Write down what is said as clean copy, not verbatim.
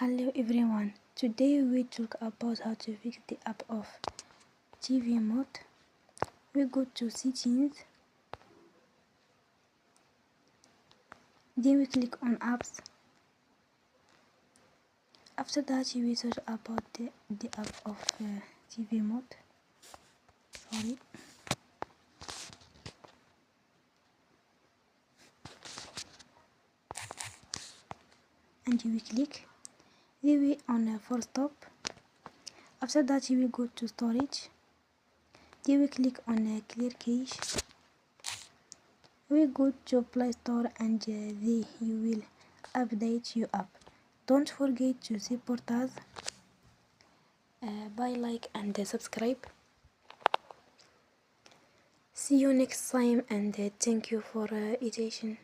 Hello everyone, today we talk about how to fix the app of TV mode. We go to settings, then we click on apps. After that we search about the app of TV mode. And we click. Then we on force stop. After that we go to storage. Then we click on clear cache. We go to Play Store and there you will update your app. Don't forget to support us by like and subscribe. See you next time and thank you for attention.